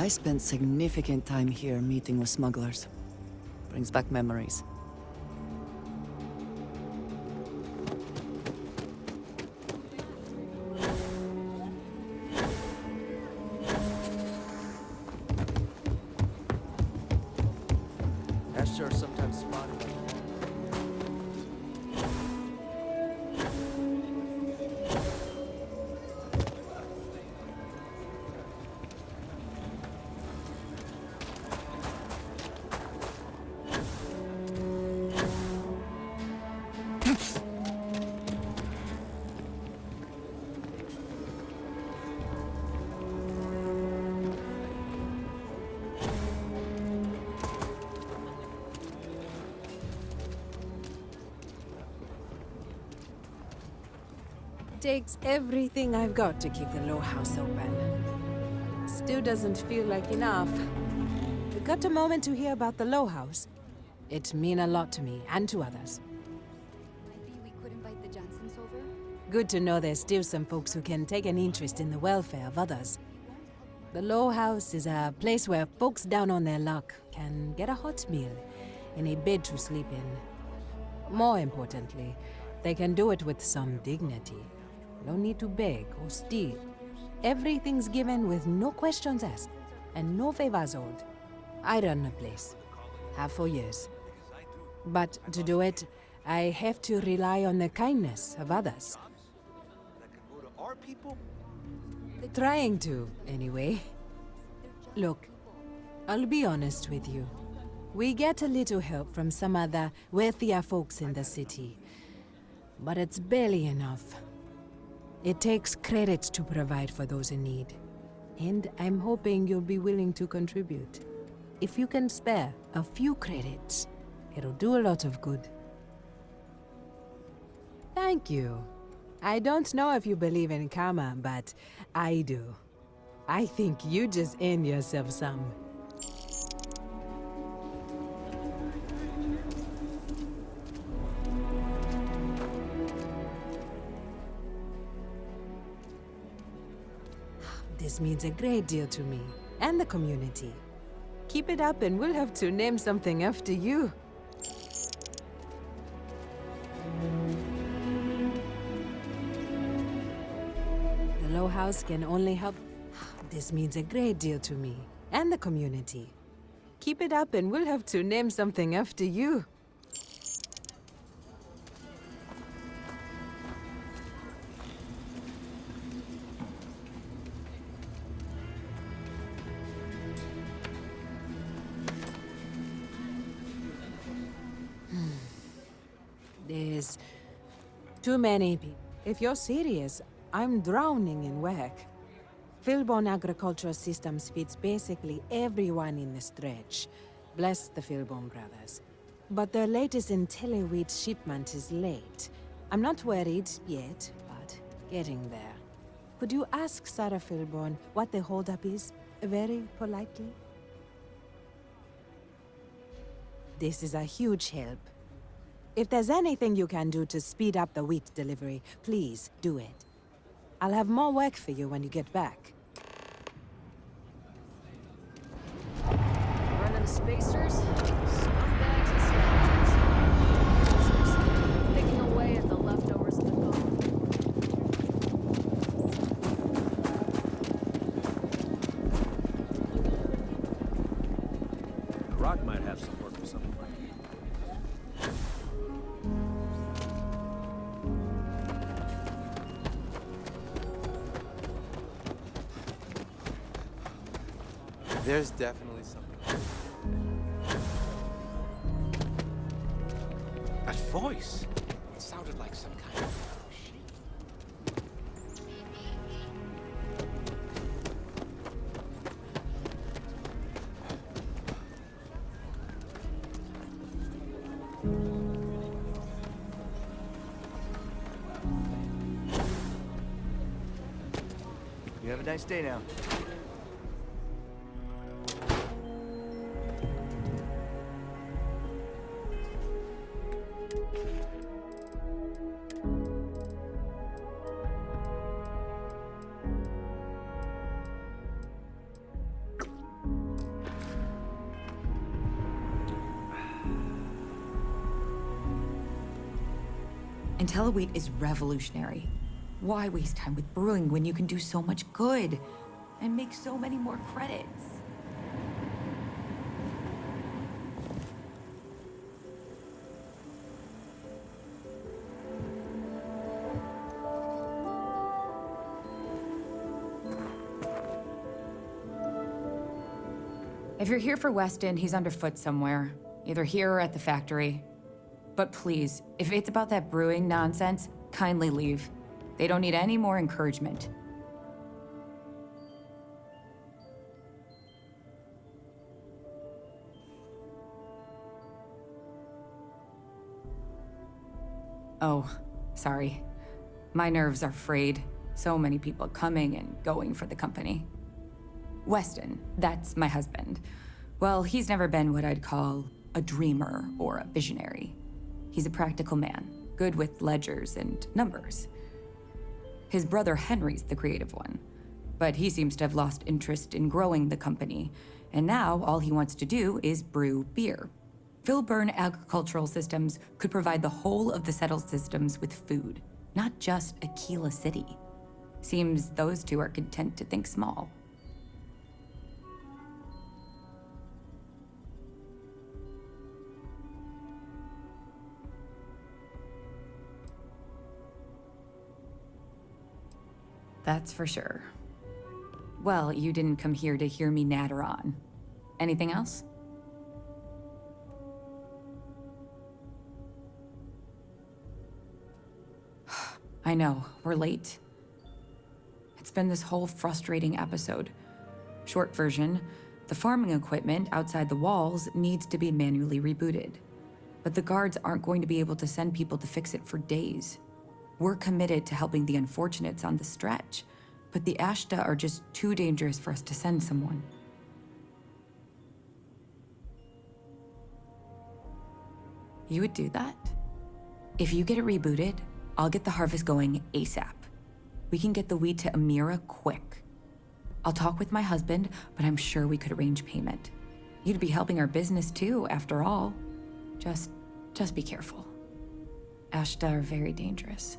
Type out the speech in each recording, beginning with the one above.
I spent significant time here meeting with smugglers. Brings back memories. Esther are sometimes spotted. Takes everything I've got to keep the low house open. Still doesn't feel like enough. You got a moment to hear about the low house? It mean a lot to me and to others. Maybe we could invite the Johnsons over? Good to know there's still some folks who can take an interest in the welfare of others. The low house is a place where folks down on their luck can get a hot meal and a bed to sleep in. More importantly, they can do it with some dignity. No need to beg or steal. Everything's given with no questions asked and no favors owed. I run the place. Have for years. But to do it, I have to rely on the kindness of others. Trying to, anyway. Look, I'll be honest with you. We get a little help from some other wealthier folks in the city. But it's barely enough. It takes credits to provide for those in need. And I'm hoping you'll be willing to contribute. If you can spare a few credits, it'll do a lot of good. Thank you. I don't know if you believe in karma, but I do. I think you just earned yourself some. This means a great deal to me and the community. Keep it up and we'll have to name something after you. The low house can only help. This means a great deal to me and the community. Keep it up and we'll have to name something after you. There's too many people. If you're serious, I'm drowning in work. Philbone Agricultural Systems feeds basically everyone in the stretch. Bless the Philbone brothers. But their latest IntelliWheat shipment is late. I'm not worried yet, but getting there. Could you ask Sarah Philbone what the holdup is, very politely? This is a huge help. If there's anything you can do to speed up the wheat delivery, please do it. I'll have more work for you when you get back. Running the spacers? Scumbags and skeletons. Picking away at the leftovers of the gold. The rock might have some work for something like that. There's definitely something. That voice! It sounded like some kind of sheep. You have a nice day now. IntelliWheat is revolutionary. Why waste time with brewing when you can do so much good and make so many more credits? If you're here for Weston, he's underfoot somewhere. Either here or at the factory. But please, if it's about that brewing nonsense, kindly leave. They don't need any more encouragement. Oh, sorry. My nerves are frayed. So many people coming and going for the company. Weston, that's my husband. Well, he's never been what I'd call a dreamer or a visionary. He's a practical man, good with ledgers and numbers. His brother Henry's the creative one, but he seems to have lost interest in growing the company, and now all he wants to do is brew beer. Filburn Agricultural Systems could provide the whole of the settled systems with food, not just Aquila City. Seems those two are content to think small. That's for sure. Well, you didn't come here to hear me natter on. Anything else? I know, we're late. It's been this whole frustrating episode. Short version, the farming equipment outside the walls needs to be manually rebooted. But the guards aren't going to be able to send people to fix it for days. We're committed to helping the unfortunates on the stretch, but the Ashta are just too dangerous for us to send someone. You would do that? If you get it rebooted, I'll get the harvest going ASAP. We can get the wheat to Amira quick. I'll talk with my husband, but I'm sure we could arrange payment. You'd be helping our business too, after all. Just be careful. Ashta are very dangerous.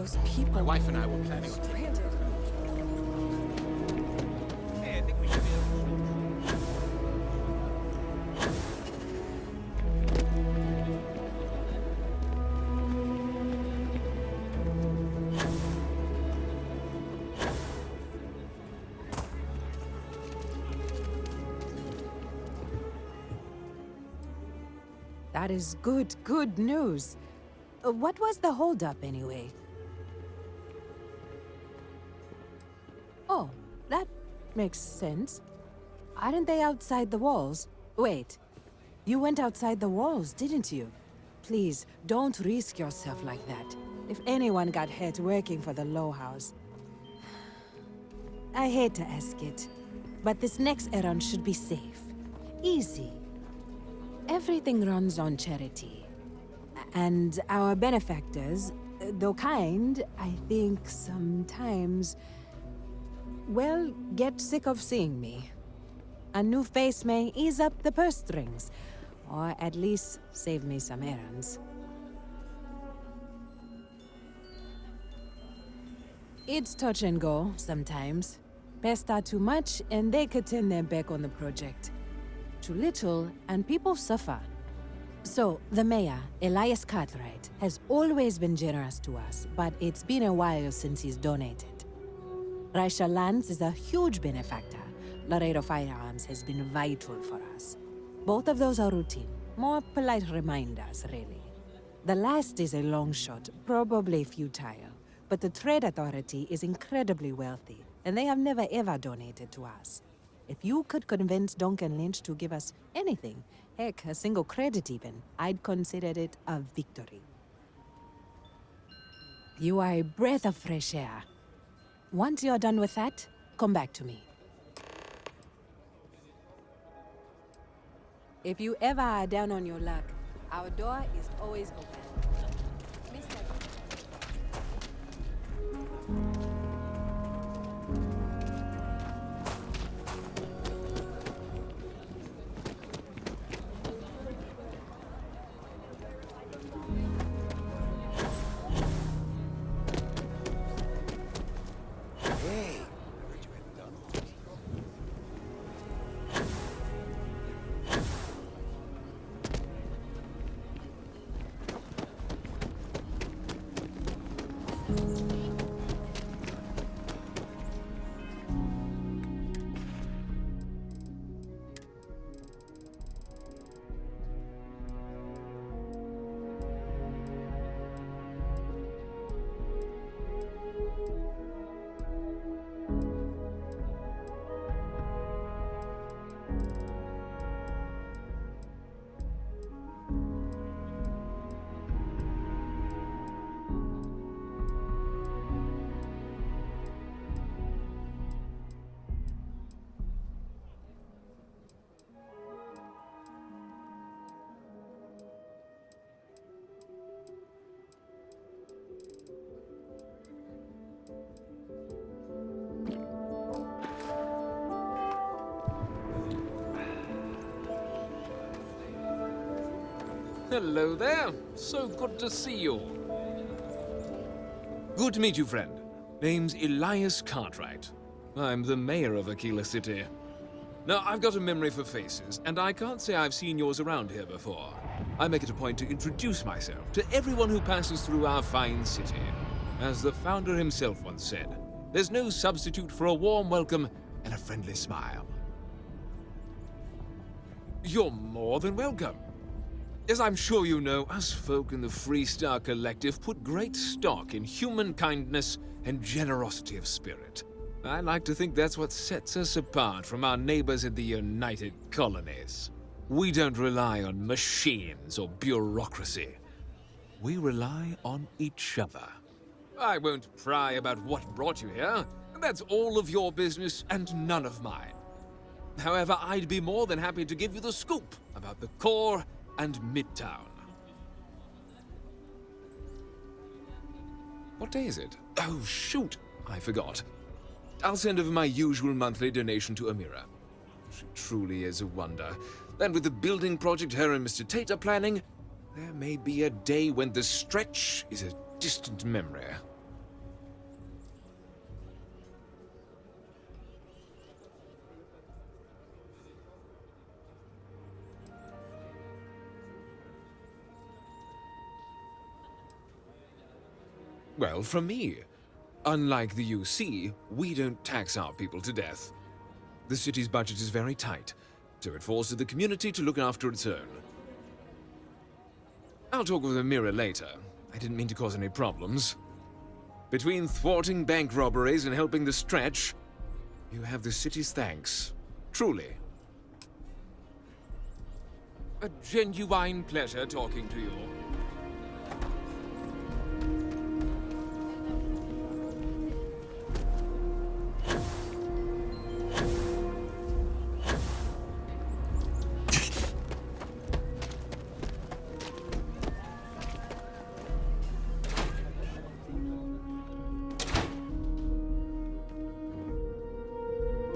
those people. My wife and I were planning on taking it. Hey, I think we should be able That is good news. What was the holdup anyway? Oh, that makes sense. Aren't they outside the walls? Wait, you went outside the walls, didn't you? Please, don't risk yourself like that. If anyone got hurt working for the Low House. I hate to ask it, but this next errand should be safe. Easy. Everything runs on charity. And our benefactors, though kind, I think sometimes, well, get sick of seeing me. A new face may ease up the purse strings, or at least save me some errands. It's touch and go sometimes. Pester too much, and they could turn their back on the project. Too little, and people suffer. So, the mayor, Elias Cartwright, has always been generous to us, but it's been a while since he's donated. Raisha Lands is a huge benefactor. Laredo Firearms has been vital for us. Both of those are routine, more polite reminders, really. The last is a long shot, probably futile, but the Trade Authority is incredibly wealthy, and they have never ever donated to us. If you could convince Duncan Lynch to give us anything, heck, a single credit even, I'd consider it a victory. You are a breath of fresh air. Once you're done with that, come back to me. If you ever are down on your luck, our door is always open. Mr. Hey, I heard you hadn't done all. Hello there. So good to see you. Good to meet you, friend. Name's Elias Cartwright. I'm the mayor of Aquila City. Now, I've got a memory for faces, and I can't say I've seen yours around here before. I make it a point to introduce myself to everyone who passes through our fine city. As the founder himself once said, there's no substitute for a warm welcome and a friendly smile. You're more than welcome. As I'm sure you know, us folk in the Freestar Collective put great stock in human kindness and generosity of spirit. I like to think that's what sets us apart from our neighbors in the United Colonies. We don't rely on machines or bureaucracy. We rely on each other. I won't pry about what brought you here. That's all of your business and none of mine. However, I'd be more than happy to give you the scoop about the core and Midtown. What day is it? Oh, shoot! I forgot. I'll send over my usual monthly donation to Amira. She truly is a wonder. And with the building project her and Mr. Tate are planning, there may be a day when the stretch is a distant memory. Well, from me. Unlike the UC, we don't tax our people to death. The city's budget is very tight, so it falls to the community to look after its own. I'll talk with Amira later. I didn't mean to cause any problems. Between thwarting bank robberies and helping the Stretch, you have the city's thanks. Truly. A genuine pleasure talking to you.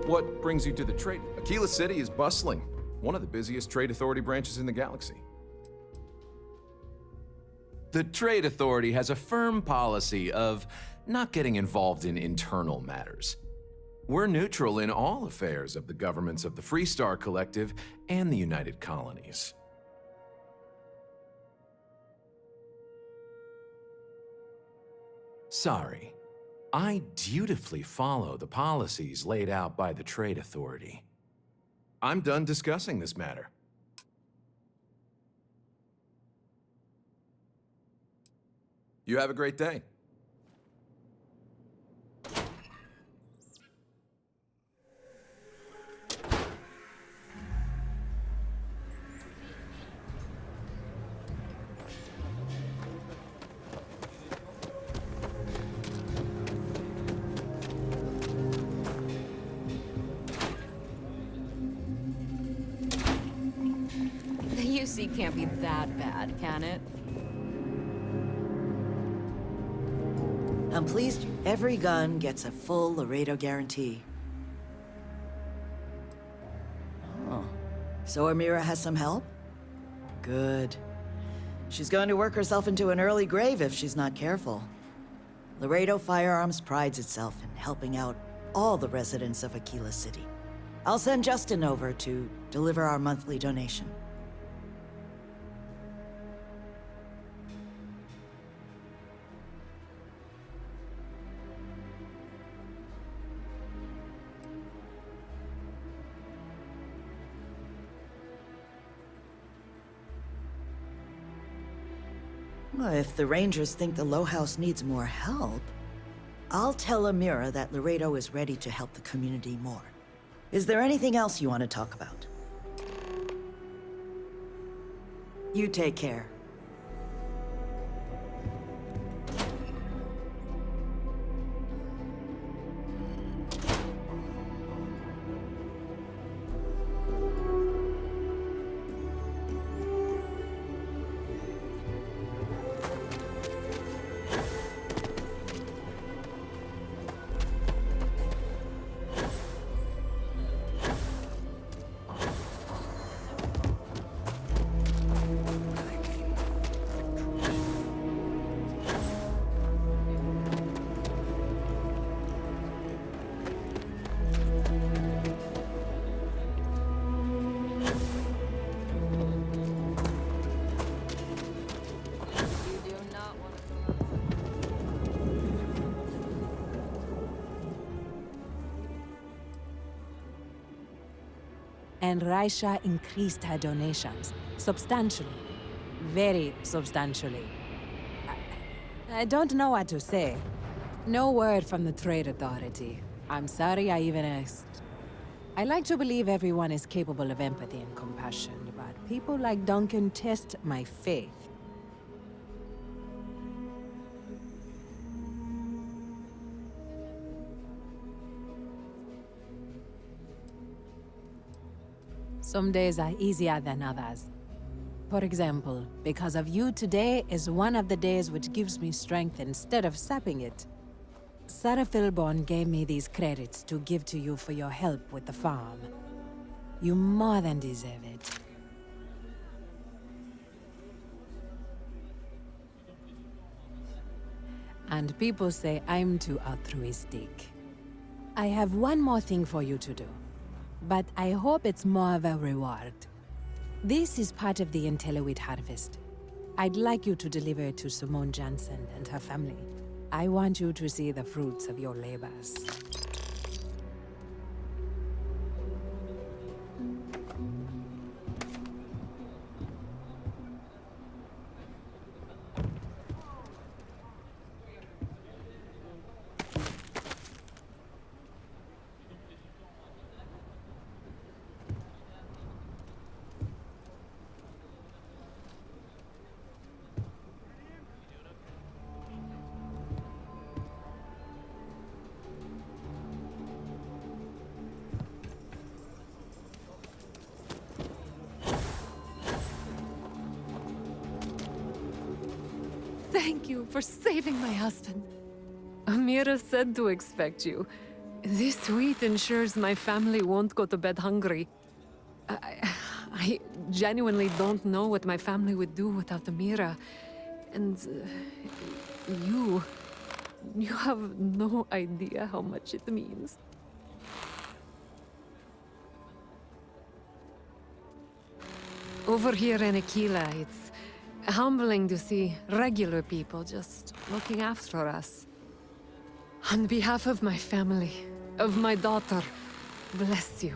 What brings you to the trade? Aquila City is bustling, one of the busiest trade authority branches in the galaxy. The Trade Authority has a firm policy of not getting involved in internal matters. We're neutral in all affairs of the governments of the Freestar Collective and the United Colonies. Sorry. I dutifully follow the policies laid out by the Trade Authority. I'm done discussing this matter. You have a great day. The UC can't be that bad, can it? I'm pleased every gun gets a full Laredo guarantee. Oh, so Amira has some help? Good. She's going to work herself into an early grave if she's not careful. Laredo Firearms prides itself in helping out all the residents of Aquila City. I'll send Justin over to deliver our monthly donation. Well, if the Rangers think the Low House needs more help, I'll tell Amira that Laredo is ready to help the community more. Is there anything else you want to talk about? You take care. And Raisha increased her donations substantially. Very substantially. I don't know what to say. No word from the Trade Authority. I'm sorry I even asked. I like to believe everyone is capable of empathy and compassion, but people like Duncan test my faith. Some days are easier than others. For example, because of you, today is one of the days which gives me strength instead of sapping it. Sarah Philborn gave me these credits to give to you for your help with the farm. You more than deserve it. And people say I'm too altruistic. I have one more thing for you to do. But I hope it's more of a reward. This is part of the Intelliwit harvest. I'd like you to deliver it to Simone Jansen and her family. I want you to see the fruits of your labors. Thank you for saving my husband. Amira said to expect you. This wheat ensures my family won't go to bed hungry. I genuinely don't know what my family would do without Amira. And you have no idea how much it means. Over here in Aquila, it's humbling to see regular people just looking after us. On behalf of my family, of my daughter, bless you.